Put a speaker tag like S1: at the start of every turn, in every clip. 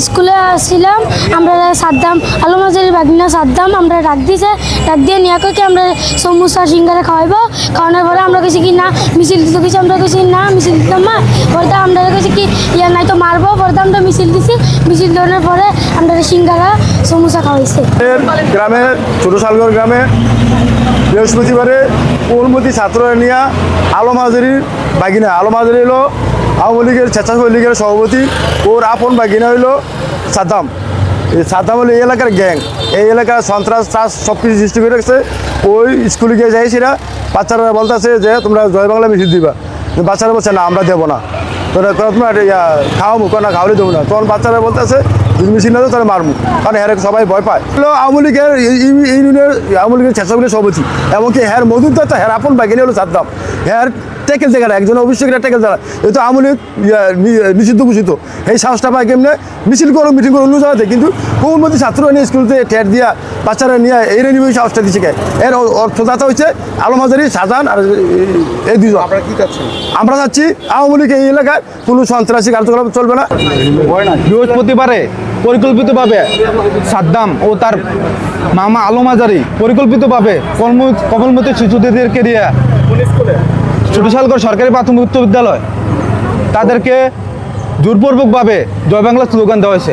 S1: স্কুলে আসছিলাম আমরা সাদ্দাম আলম আজারি বাগিনা সাদ্দাম আমরা ডাক দিয়ে নিয়ে কি আমরা সমোসা সিঙ্গারা খাওয়াইবো খাওয়ানোর পরে আমরা কেছি কি না মিছিল দিতে কিছু আমরা কেছি না মিছিল দিতাম না পরে আমরা কেছি কি ইয়া নাই তো মারবো পরে আমরা মিছিল দিছি মিছিল দেওয়ার পরে আমরা সিঙ্গারা সমোসা খাওয়াইছে।
S2: গ্রামে ছোট শালগড় গ্রামে বৃহস্পতিবারে কোলমতি ছাত্ররা নিয়ে আলম হাজারির বাগিনা আলম হাজারি হলো আওয়ামী লীগের স্বেচ্ছাসেবক লীগের সভাপতি ওর আপন বাগিনা হইলো সাদ্দাম। এই সাদ্দাম হলো এই এলাকার গ্যাং, এই এলাকার সন্ত্রাস ত্রাস সব কিছু সৃষ্টি করে রাখছে। ওই স্কুলে গিয়ে যাইছিরা বাচ্চারা বলতেছে যে তোমরা জয় বাংলা মিছিল দিবা, বাচ্চারা বলছে না আমরা দেবো না, তোমরা খাওয়া মুখ না খাওয়ালে দেবো না। তখন বাচ্চারা বলতেছে যদি মিছিল না দেবো তাহলে মারবো, কারণ হ্যাঁ সবাই ভয় পায়। আওয়ামী লীগের ইউনিয়নের আওয়ামী লীগের স্বেচ্ছাসেবক সভাপতি এমনকি হ্যার মজুদার হ্যার আপন বাগিনী হলো সাদ্দাম। হ্যার টেকেল জায়গাটা একজন অভিষেকের টেকেল জায়গা যেহেতু আওয়ামী লীগ নিষিদ্ধ ঘোষিত, এই সাহসটা পায় কেমনে মিছিল করো মিটিং করো অন্য জায়গাতে, কিন্তু কোমলমতি ছাত্ররা নিয়ে স্কুলতে ঠেট দিয়া বাচ্চারা নিয়ে এই নিয়ে সাহসটা দিচ্ছে কে। এর অর্থদাতা হচ্ছে আলম হাজারি শাহজাহান আর এই দুজন। আমরা চাচ্ছি আওয়ামী লীগ এই এলাকায় কোনো সন্ত্রাসী কার্যকলাপ চলবে না।
S3: বৃহস্পতিবারে পরিকল্পিতভাবে সাদ্দাম ও তার মামা আলম আজারি পরিকল্পিতভাবে কমলমতি শিশুদেরকে দিয়ে ছোট শালগড় সরকারি প্রাথমিক উচ্চ বিদ্যালয় তাদেরকে জোরপূর্বকভাবে জয় বাংলা স্লোগান দেওয়া হয়েছে।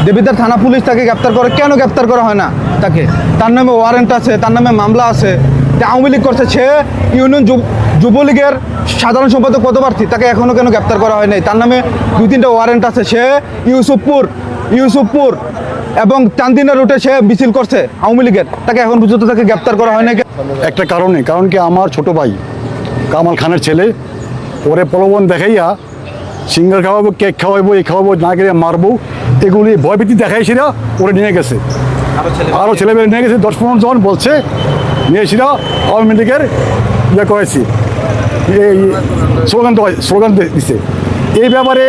S3: দেবিদ্বার থানা পুলিশ তাকে গ্রেপ্তার করে, কেন গ্রেপ্তার করা হয় না তাকে? তার নামে ওয়ারেন্ট আছে, তার নামে মামলা আছে। আওয়ামী লীগ করছে, সে ইউনিয়ন যুবলীগের সাধারণ সম্পাদক পদপ্রার্থী, তাকে এখনও কেন গ্রেপ্তার করা হয় নাই? তার নামে 2-3টা ওয়ারেন্ট আছে। সে ইউসুফপুর এবং চান্দিনা রুটে সে মিছিল করছে আওয়ামী লীগের, তাকে এখন পর্যন্ত তাকে গ্রেপ্তার করা হয় নাই।
S4: একটা কারণ কি আমার ছোট ভাই কামাল খানের ছেলে ওরে প্রলোভন দেখাইয়া সিঙ্গার খাওয়াবো, কেক খাওয়াবো, এই খাওয়াবো, না গেলে মারবো, এগুলি ভয়ভীতি দেখাইছিরা ওরে নিয়ে গেছে। আরও ছেলেমেয়ে নিয়ে গেছে 10-15 জন বলছে নিয়েছিরা আওয়ামী লীগের ইয়ে করেছি, এই স্লোগান দিছে। এই ব্যাপারে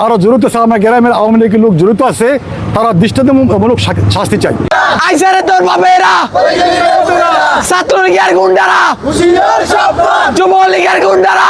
S4: আরও জড়িত আছে, আমার গ্রামের আওয়ামী লীগের লোক জড়িত আছে, তারা দৃষ্টান্তমূলক শাস্তি চাই।
S5: আইসারে তোর বাপেরা ছাত্রলীগের গুন্ডারা যুবলীগের গুন্ডারা